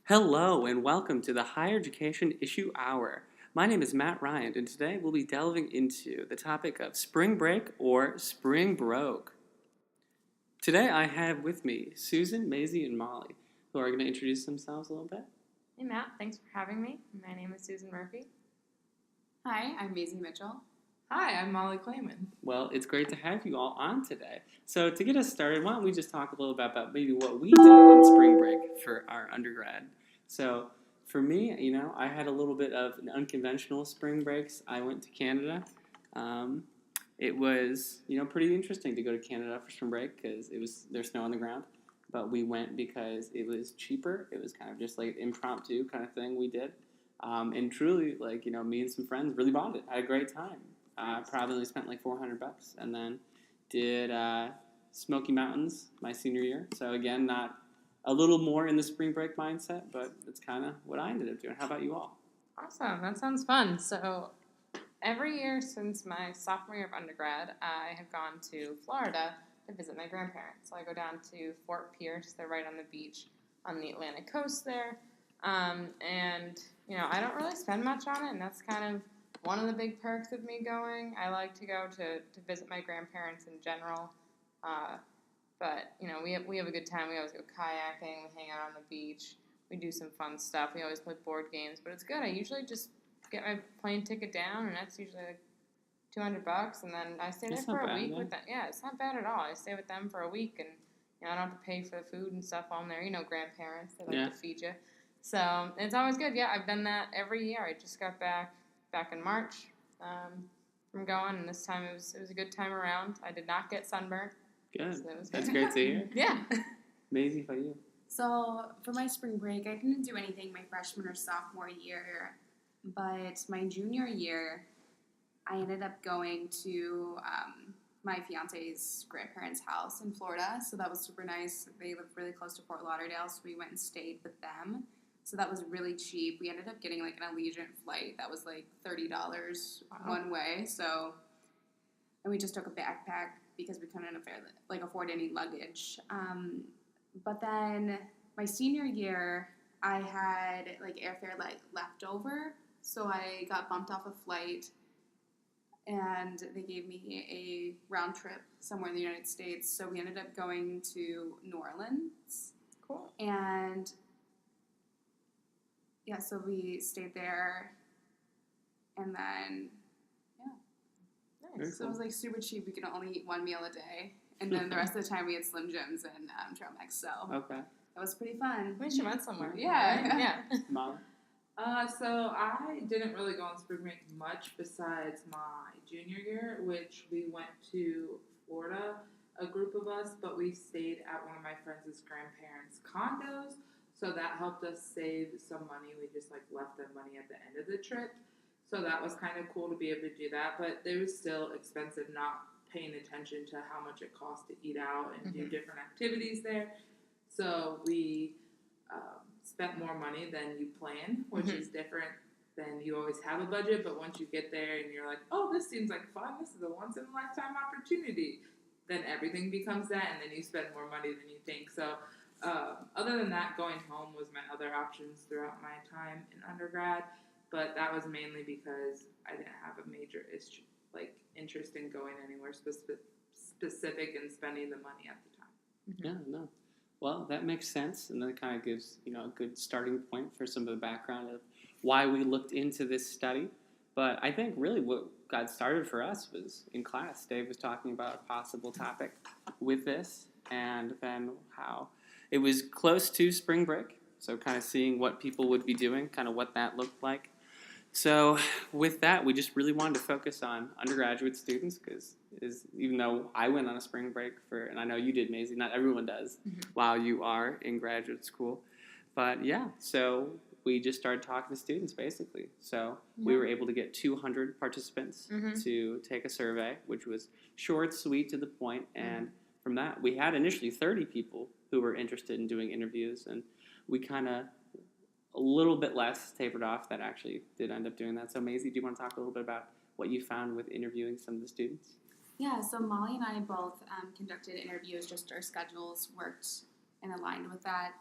Hello and welcome to the Higher Education Issue Hour. My name is Matt Ryan, and today we'll be delving into the topic of spring break or spring broke. Today I have with me Susan, Maisie, and Molly, who are going to introduce themselves a little bit. Hey Matt, thanks for having me. My name is Susan Murphy. Hi, I'm Maisie Mitchell. Hi, I'm Molly Clayman. Well, it's great to have you all on today. So to get us started, why don't we just talk a little bit about maybe what we did in spring break for our undergrad. So for me, I had a little bit of an unconventional spring breaks. I went to Canada. It was, pretty interesting to go to Canada for spring break because there's snow on the ground. But we went because it was cheaper. It was kind of just like impromptu kind of thing we did. And truly, me and some friends really bonded. I had a great time. Probably spent like $400, and then did Smoky Mountains my senior year. So again, not a little more in the spring break mindset, but it's kind of what I ended up doing. How about you all? Awesome, that sounds fun. So every year since my sophomore year of undergrad, I have gone to Florida to visit my grandparents. So I go down to Fort Pierce. They're right on the beach on the Atlantic coast there. And I don't really spend much on it, and that's kind of one of the big perks of me going. I like to go to visit my grandparents in general. But we have a good time. We always go kayaking, we hang out on the beach, we do some fun stuff. We always play board games, but it's good. I usually just get my plane ticket down, and that's usually like $200, and then I stay there for a week with them. Yeah, it's not bad at all. I stay with them for a week, and I don't have to pay for the food and stuff while I'm there. Grandparents, they like to feed you. So it's always good. Yeah, I've done that every year. I just got back in March from going, and this time it was a good time around. I did not get sunburnt. Good. So that's great to hear. Yeah. Maisie, how about you? So for my spring break, I didn't do anything my freshman or sophomore year, but my junior year, I ended up going to my fiance's grandparents' house in Florida, so that was super nice. They live really close to Fort Lauderdale, so we went and stayed with them. So that was really cheap. We ended up getting like an Allegiant flight that was like $30 one way. So, and we just took a backpack because we couldn't afford any luggage. But then my senior year, I had like airfare left over, so I got bumped off a flight, and they gave me a round trip somewhere in the United States. So we ended up going to New Orleans. Cool. And yeah, so we stayed there, and then, Nice. So it was like super cheap. We could only eat one meal a day, and then the rest of the time we had Slim Jims and Trail Mix, so Okay. That was pretty fun. At least you went somewhere. Yeah. Right? Yeah. Molly? So I didn't really go on spring break much besides my junior year, which we went to Florida, a group of us, but we stayed at one of my friends' grandparents' condos. So that helped us save some money. We just left them money at the end of the trip. So that was kind of cool to be able to do that. But it was still expensive not paying attention to how much it costs to eat out and do different activities there. So we spent more money than you plan, which is different than you always have a budget. But once you get there and you're like, oh, this seems like fun. This is a once-in-a-lifetime opportunity. Then everything becomes that, and then you spend more money than you think. So other than that, going home was my other options throughout my time in undergrad, but that was mainly because I didn't have a major interest in going anywhere specific and spending the money at the time. Yeah, no. Well, that makes sense, and that kind of gives a good starting point for some of the background of why we looked into this study. But I think really what got started for us was in class. Dave was talking about a possible topic with this, and then how it was close to spring break, so kind of seeing what people would be doing, kind of what that looked like. So with that, we just really wanted to focus on undergraduate students because even though I went on a spring break and I know you did, Maisie, not everyone does while you are in graduate school. But yeah, so we just started talking to students basically. So we were able to get 200 participants to take a survey, which was short, sweet, to the point, and from that, we had initially 30 people who were interested in doing interviews, and we kind of a little bit less tapered off that actually did end up doing that. So Maisie, do you want to talk a little bit about what you found with interviewing some of the students? Yeah, so Molly and I both conducted interviews, just our schedules worked and aligned with that.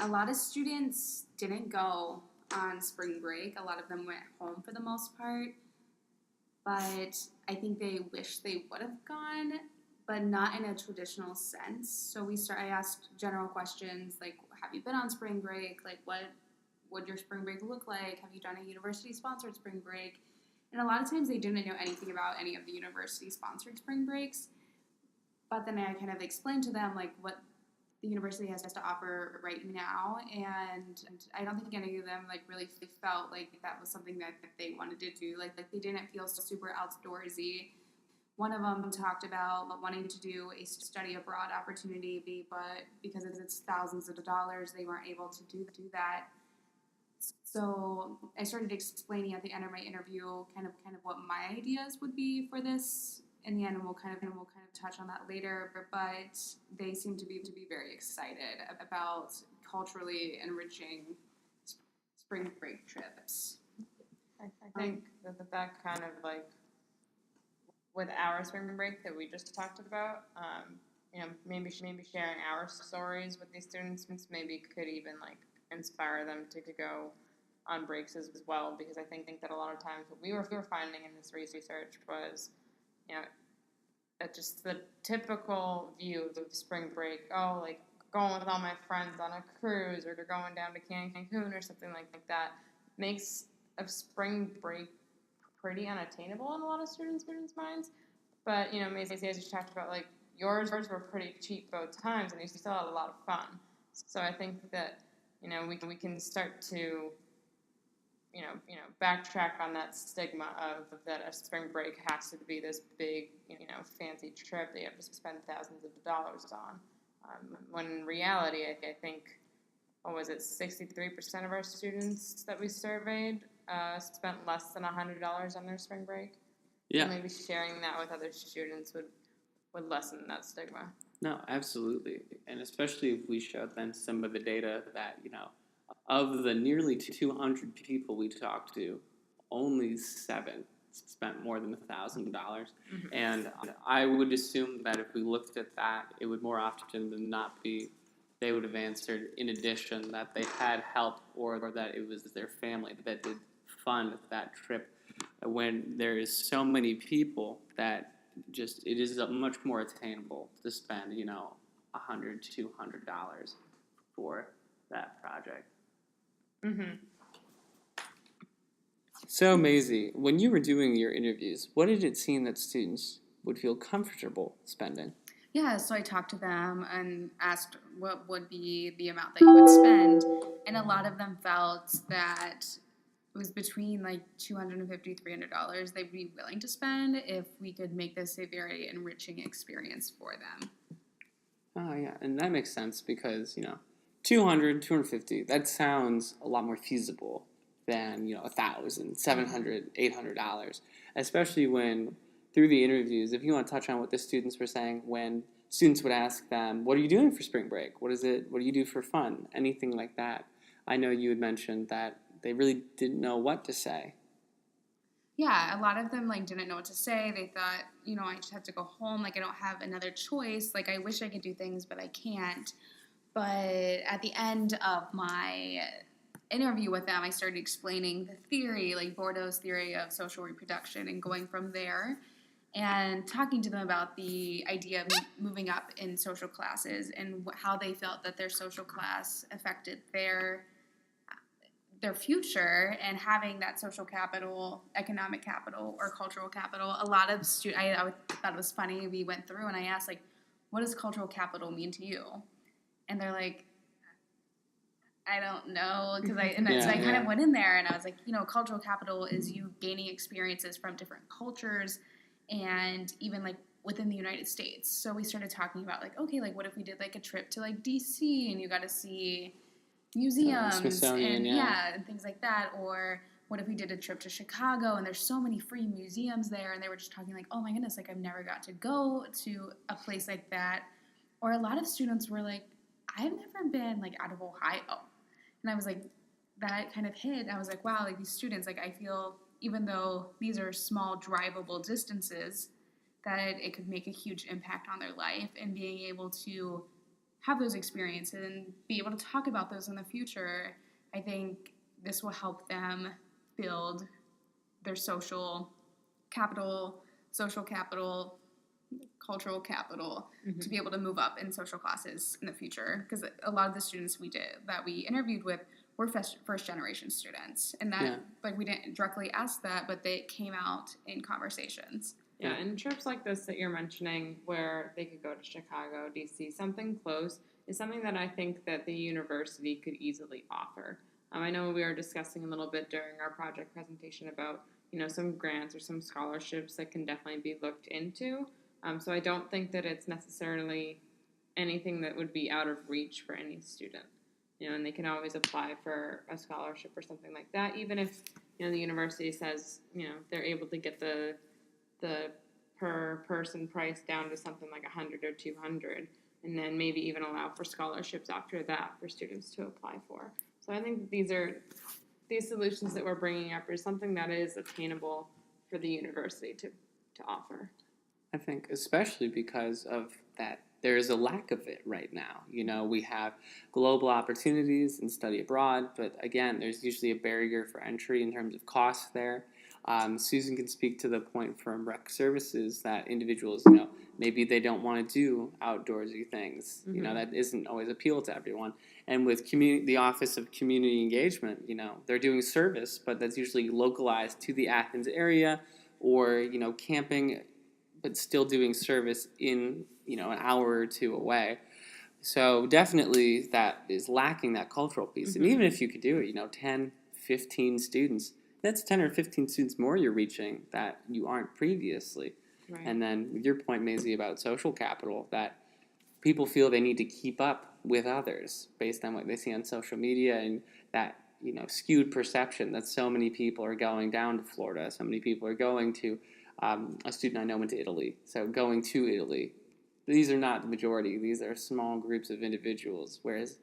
a lot of students didn't go on spring break. A lot of them went home for the most part. But I think they wish they would have gone, but not in a traditional sense. So I asked general questions like, have you been on spring break? Like, what would your spring break look like? Have you done a university-sponsored spring break? And a lot of times they didn't know anything about any of the university-sponsored spring breaks. But then I kind of explained to them, like, what the university has to offer right now. And I don't think any of them, like, really felt like that was something that they wanted to do. Like they didn't feel super outdoorsy. One of them talked about wanting to do a study abroad opportunity, but because it's thousands of dollars, they weren't able to do that. So I started explaining at the end of my interview kind of what my ideas would be for this. In the end, we'll kind of touch on that later. But they seem to be very excited about culturally enriching spring break trips. I think that kind of like with our spring break that we just talked about, maybe sharing our stories with these students maybe could even like inspire them to go on breaks as well, because I think that a lot of times what we were finding in this research was, just the typical view of spring break, like going with all my friends on a cruise or they're going down to Cancun or something like that, makes a spring break pretty unattainable in a lot of students' minds. But, Maisie, as you talked about, like, yours were pretty cheap both times, and you still had a lot of fun. So I think that, we can start to, backtrack on that stigma of that a spring break has to be this big, fancy trip that you have to spend thousands of dollars on. When in reality, I think, 63% of our students that we surveyed spent less than $100 on their spring break. Yeah. So maybe sharing that with other students would lessen that stigma. No, absolutely. And especially if we showed them some of the data that, of the nearly 200 people we talked to, only 7 spent more than $1,000. Mm-hmm. And I would assume that if we looked at that, it would more often than not be, they would have answered in addition that they had help or that it was their family that did fund that trip. When there is so many people that it is much more attainable to spend, $100, $200 for that project. Mm-hmm. So, Maisie, when you were doing your interviews, what did it seem that students would feel comfortable spending? Yeah, so I talked to them and asked what would be the amount that you would spend, and a lot of them felt that it was between like $250, $300 they'd be willing to spend if we could make this a very enriching experience for them. Oh, yeah, and that makes sense because, $200, $250, that sounds a lot more feasible than, $1,000, $700, $800, especially when, through the interviews, if you want to touch on what the students were saying, when students would ask them, what are you doing for spring break? What do you do for fun? Anything like that. I know you had mentioned that they really didn't know what to say. Yeah, a lot of them didn't know what to say. They thought, I just have to go home. I don't have another choice. I wish I could do things, but I can't. But at the end of my interview with them, I started explaining the theory, Bourdieu's theory of social reproduction, and going from there and talking to them about the idea of moving up in social classes and how they felt that their social class affected their future, and having that social capital, economic capital, or cultural capital. A lot of I thought it was funny. We went through and I asked, what does cultural capital mean to you? And they're like, I don't know, because I kind of went in there and I was like, cultural capital is you gaining experiences from different cultures, and even within the United States. So we started talking about what if we did a trip to DC and you got to see museums and things like that, or what if we did a trip to Chicago and there's so many free museums there, and they were just talking oh my goodness, I've never got to go to a place like that. Or a lot of students were like, I've never been out of Ohio, and I was like, that kind of hit. I was like, wow, these students, I feel even though these are small drivable distances, that it could make a huge impact on their life, and being able to have those experiences and be able to talk about those in the future, I think this will help them build their social capital, cultural capital to be able to move up in social classes in the future. Because a lot of the students that we interviewed with were first generation students, and that like we didn't directly ask that, but they came out in conversations. Yeah, and trips like this that you're mentioning, where they could go to Chicago, DC, something close, is something that I think that the university could easily offer. I know we were discussing a little bit during our project presentation about, some grants or some scholarships that can definitely be looked into. So I don't think that it's necessarily anything that would be out of reach for any student. And they can always apply for a scholarship or something like that, even if, the university says, they're able to get the per person price down to something like 100 or 200, and then maybe even allow for scholarships after that for students to apply for. So I think these solutions that we're bringing up are something that is attainable for the university to offer. I think especially because of that, there is a lack of it right now. We have global opportunities and study abroad, but again, there's usually a barrier for entry in terms of cost there. Susan can speak to the point from Rec Services that individuals, maybe they don't want to do outdoorsy things. That isn't always appeal to everyone. And with the Office of Community Engagement, they're doing service, but that's usually localized to the Athens area, or camping, but still doing service in an hour or two away. So definitely that is lacking, that cultural piece. And even if you could do it, 10, 15 students, that's 10 or 15 students more you're reaching that you aren't previously. Right. And then with your point, Maisie, about social capital, that people feel they need to keep up with others based on what they see on social media, and that skewed perception that so many people are going down to Florida, so many people are going to a student I know went to Italy, so going to Italy. These are not the majority. These are small groups of individuals, whereas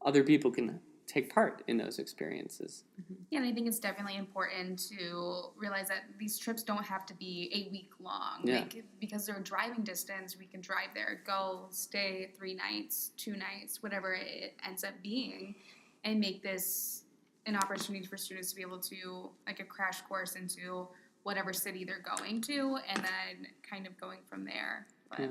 other people can take part in those experiences. Yeah, and I think it's definitely important to realize that these trips don't have to be a week long. Yeah. Because they're driving distance, we can drive there, go, stay 3 nights, 2 nights, whatever it ends up being, and make this an opportunity for students to be able to, like a crash course into whatever city they're going to, and then kind of going from there. But Yeah.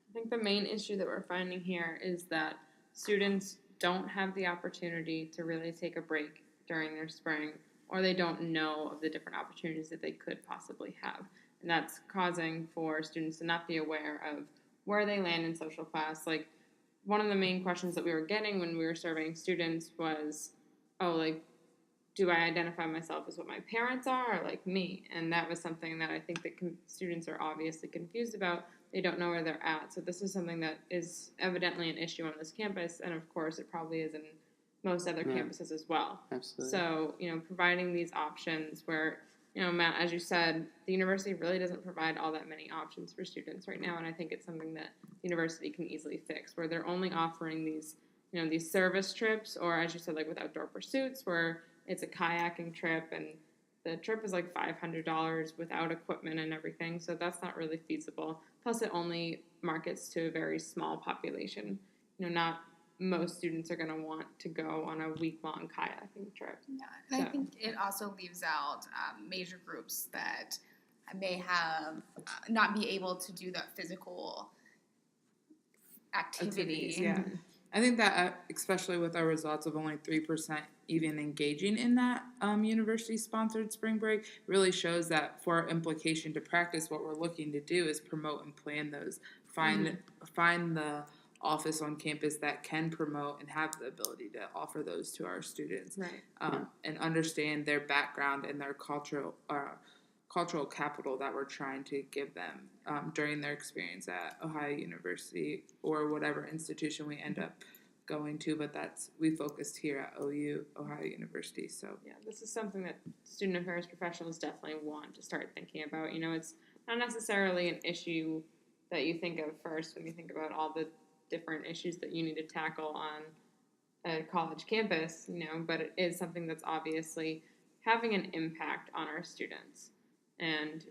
I think the main issue that we're finding here is that students don't have the opportunity to really take a break during their spring, or they don't know of the different opportunities that they could possibly have. And that's causing for students to not be aware of where they land in social class. Like, one of the main questions that we were getting when we were surveying students was, do I identify myself as what my parents are, or like me? And that was something that I think that students are obviously confused about. They don't know where they're at. So this is something that is evidently an issue on this campus, and of course it probably is in most other campuses as well. Absolutely. So, providing these options where, Matt, as you said, the university really doesn't provide all that many options for students right now, and I think it's something that the university can easily fix, where they're only offering these, these service trips, or as you said, like with Outdoor Pursuits, where it's a kayaking trip, and the trip is like $500 without equipment and everything, so that's not really feasible. Plus, it only markets to a very small population. Not most students are going to want to go on a week-long kayaking trip. yeah, and I think it also leaves out major groups that may have not be able to do that physical activity. Yeah. I think that, especially with our results of only 3% even engaging in that university-sponsored spring break, really shows that for our implication to practice, what we're looking to do is promote and plan those. Find the office on campus that can promote and have the ability to offer those to our students, Right. and understand their background and their cultural capital that we're trying to give them during their experience at Ohio University or whatever institution we end up going to. But we focused here at OU, Ohio University. So Yeah, this is something that student affairs professionals definitely want to start thinking about. It's not necessarily an issue that you think of first when you think about all the different issues that you need to tackle on a college campus, but it is something that's obviously having an impact on our students. And,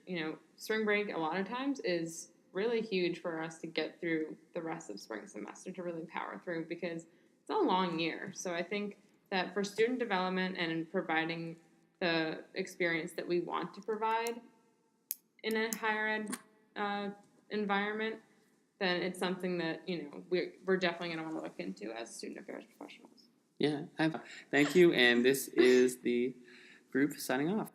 spring break a lot of times is really huge for us to get through the rest of spring semester, to really power through, because it's a long year. So I think that for student development and in providing the experience that we want to provide in a higher ed environment, then it's something that, we're definitely going to want to look into as student affairs professionals. Yeah, thank you, and this is the group signing off.